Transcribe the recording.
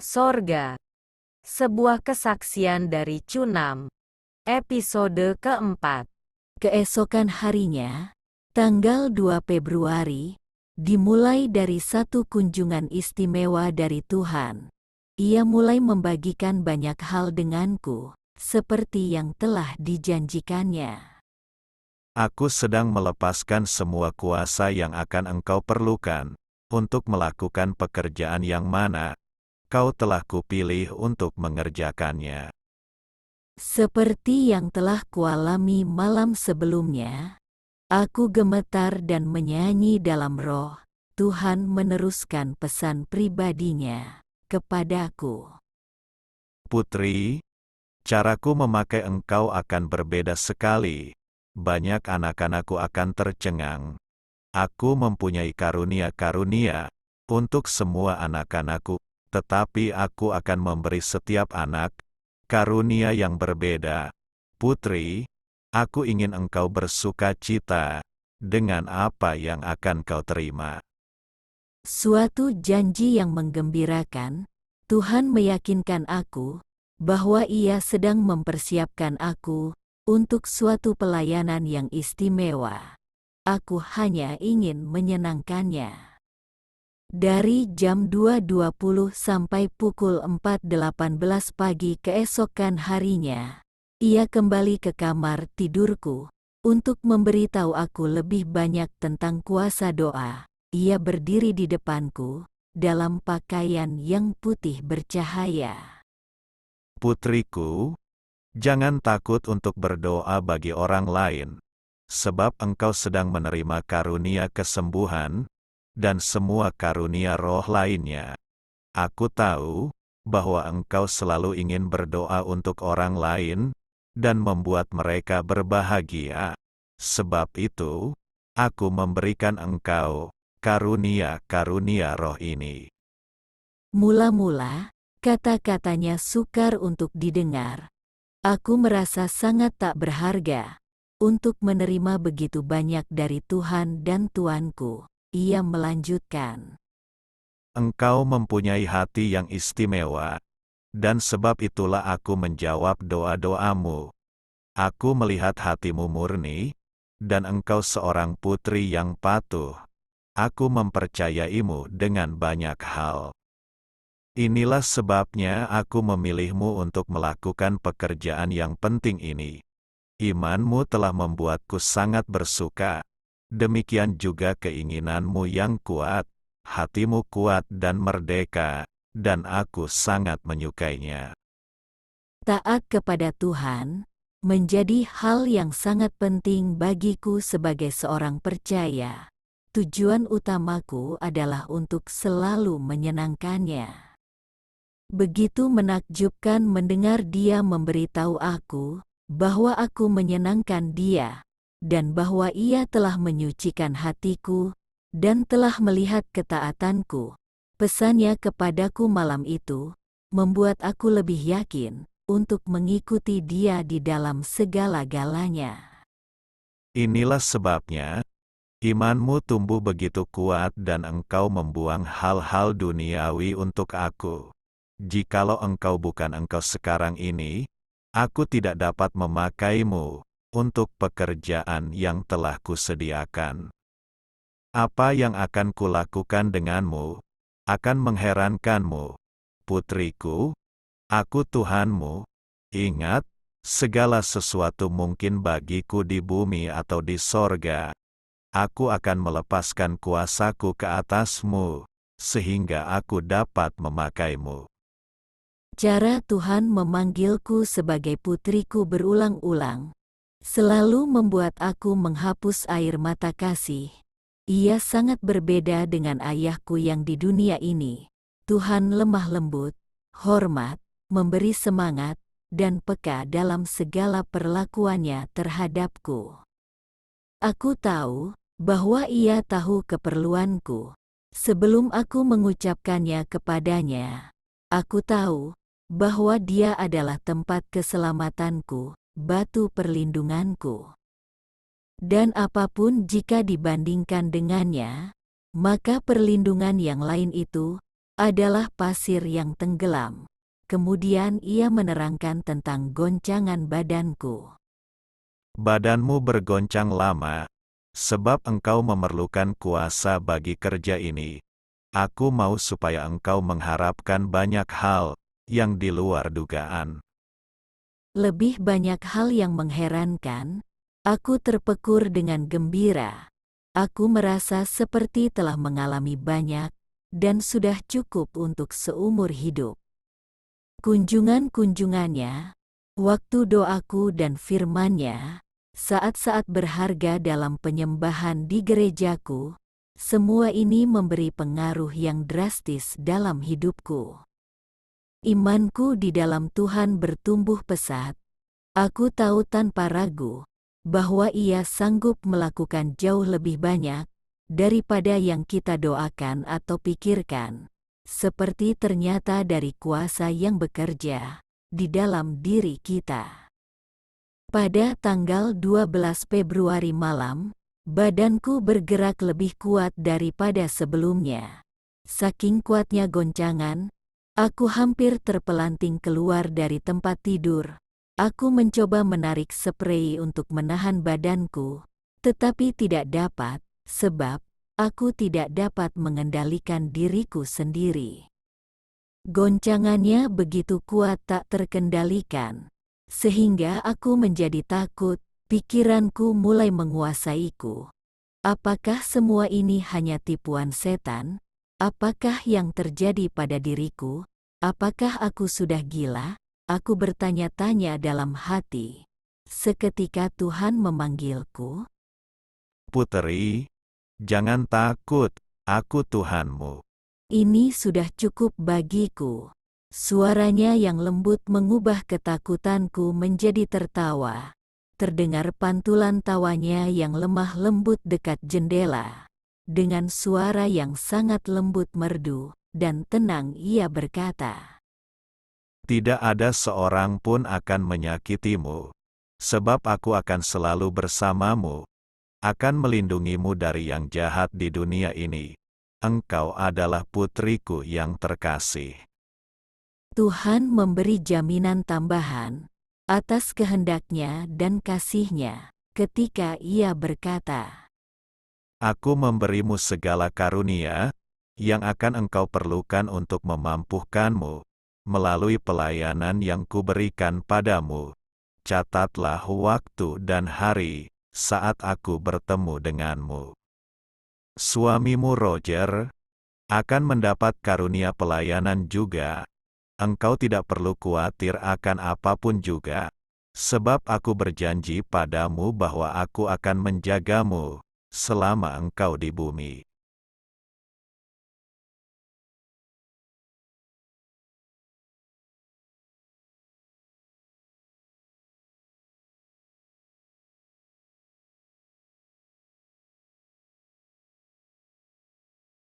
Sorga. Sebuah kesaksian dari Cunam. Episode keempat. Keesokan harinya, tanggal 2 Februari, dimulai dari satu kunjungan istimewa dari Tuhan. Ia mulai membagikan banyak hal denganku, seperti yang telah dijanjikannya. Aku sedang melepaskan semua kuasa yang akan engkau perlukan, untuk melakukan pekerjaan yang mana kau telah kupilih untuk mengerjakannya. Seperti yang telah kualami malam sebelumnya, aku gemetar dan menyanyi dalam roh. Tuhan meneruskan pesan pribadinya kepadaku. Putri, caraku memakai engkau akan berbeda sekali. Banyak anak-anakku akan tercengang. Aku mempunyai karunia-karunia untuk semua anak-anakku, tetapi aku akan memberi setiap anak karunia yang berbeda. Putri, aku ingin engkau bersuka cita dengan apa yang akan kau terima. Suatu janji yang menggembirakan. Tuhan meyakinkan aku bahwa Ia sedang mempersiapkan aku untuk suatu pelayanan yang istimewa. Aku hanya ingin menyenangkannya. Dari jam 2.20 sampai pukul 4.18 pagi keesokan harinya, Ia kembali ke kamar tidurku untuk memberitahu aku lebih banyak tentang kuasa doa. Ia berdiri di depanku dalam pakaian yang putih bercahaya. Putriku, jangan takut untuk berdoa bagi orang lain, sebab engkau sedang menerima karunia kesembuhan dan semua karunia roh lainnya. Aku tahu bahwa engkau selalu ingin berdoa untuk orang lain dan membuat mereka berbahagia. Sebab itu, aku memberikan engkau karunia-karunia roh ini. Mula-mula, kata-katanya sukar untuk didengar. Aku merasa sangat tak berharga untuk menerima begitu banyak dari Tuhan dan Tuanku. Ia melanjutkan. Engkau mempunyai hati yang istimewa, dan sebab itulah aku menjawab doa-doamu. Aku melihat hatimu murni, dan engkau seorang putri yang patuh. Aku mempercayaimu dengan banyak hal. Inilah sebabnya aku memilihmu untuk melakukan pekerjaan yang penting ini. Imanmu telah membuatku sangat bersuka. Demikian juga keinginanmu yang kuat. Hatimu kuat dan merdeka, dan aku sangat menyukainya. Taat kepada Tuhan menjadi hal yang sangat penting bagiku sebagai seorang percaya. Tujuan utamaku adalah untuk selalu menyenangkannya. Begitu menakjubkan mendengar dia memberitahu aku bahwa aku menyenangkan dia, dan bahwa ia telah menyucikan hatiku dan telah melihat ketaatanku. Pesannya kepadaku malam itu membuat aku lebih yakin untuk mengikuti dia di dalam segala-galanya. Inilah sebabnya, imanmu tumbuh begitu kuat dan engkau membuang hal-hal duniawi untuk aku. Jikalau engkau bukan engkau sekarang ini, aku tidak dapat memakaimu untuk pekerjaan yang telah kusediakan. Apa yang akan kulakukan denganmu akan mengherankanmu, putriku. Aku Tuhanmu. Ingat, segala sesuatu mungkin bagiku di bumi atau di sorga. Aku akan melepaskan kuasaku ke atasmu, sehingga aku dapat memakaimu. Cara Tuhan memanggilku sebagai putriku berulang-ulang selalu membuat aku menghapus air mata kasih. Ia sangat berbeda dengan ayahku yang di dunia ini. Tuhan lemah lembut, hormat, memberi semangat, dan peka dalam segala perlakuannya terhadapku. Aku tahu bahwa Ia tahu keperluanku sebelum aku mengucapkannya kepadanya. Aku tahu bahwa Dia adalah tempat keselamatanku, batu perlindunganku. Dan apapun jika dibandingkan dengannya, maka perlindungan yang lain itu adalah pasir yang tenggelam. Kemudian ia menerangkan tentang goncangan badanku. Badanmu bergoncang lama, sebab engkau memerlukan kuasa bagi kerja ini. Aku mau supaya engkau mengharapkan banyak hal yang di luar dugaan. Lebih banyak hal yang mengherankan. Aku terpekur dengan gembira. Aku merasa seperti telah mengalami banyak, dan sudah cukup untuk seumur hidup. Kunjungan-kunjungannya, waktu doaku dan firman-Nya, saat-saat berharga dalam penyembahan di gerejaku, semua ini memberi pengaruh yang drastis dalam hidupku. Imanku di dalam Tuhan bertumbuh pesat. Aku tahu tanpa ragu bahwa Ia sanggup melakukan jauh lebih banyak daripada yang kita doakan atau pikirkan, seperti ternyata dari kuasa yang bekerja di dalam diri kita. Pada tanggal 12 Februari malam, badanku bergerak lebih kuat daripada sebelumnya. Saking kuatnya goncangan, aku hampir terpelanting keluar dari tempat tidur. Aku mencoba menarik sprei untuk menahan badanku, tetapi tidak dapat, sebab aku tidak dapat mengendalikan diriku sendiri. Goncangannya begitu kuat tak terkendalikan, sehingga aku menjadi takut. Pikiranku mulai menguasaiku. Apakah semua ini hanya tipuan setan? Apakah yang terjadi pada diriku? Apakah aku sudah gila? Aku bertanya-tanya dalam hati. Seketika Tuhan memanggilku. Puteri, jangan takut, aku Tuhanmu. Ini sudah cukup bagiku. Suaranya yang lembut mengubah ketakutanku menjadi tertawa. Terdengar pantulan tawanya yang lemah lembut dekat jendela. Dengan suara yang sangat lembut merdu dan tenang ia berkata, Tidak ada seorang pun akan menyakitimu, sebab aku akan selalu bersamamu, akan melindungimu dari yang jahat di dunia ini. Engkau adalah putriku yang terkasih. Tuhan memberi jaminan tambahan atas kehendaknya dan kasih-Nya ketika Ia berkata, Aku memberimu segala karunia yang akan engkau perlukan untuk memampuhkanmu melalui pelayanan yang kuberikan padamu. Catatlah waktu dan hari saat aku bertemu denganmu. Suamimu Roger akan mendapat karunia pelayanan juga. Engkau tidak perlu khawatir akan apapun juga, sebab aku berjanji padamu bahwa aku akan menjagamu selama engkau di bumi.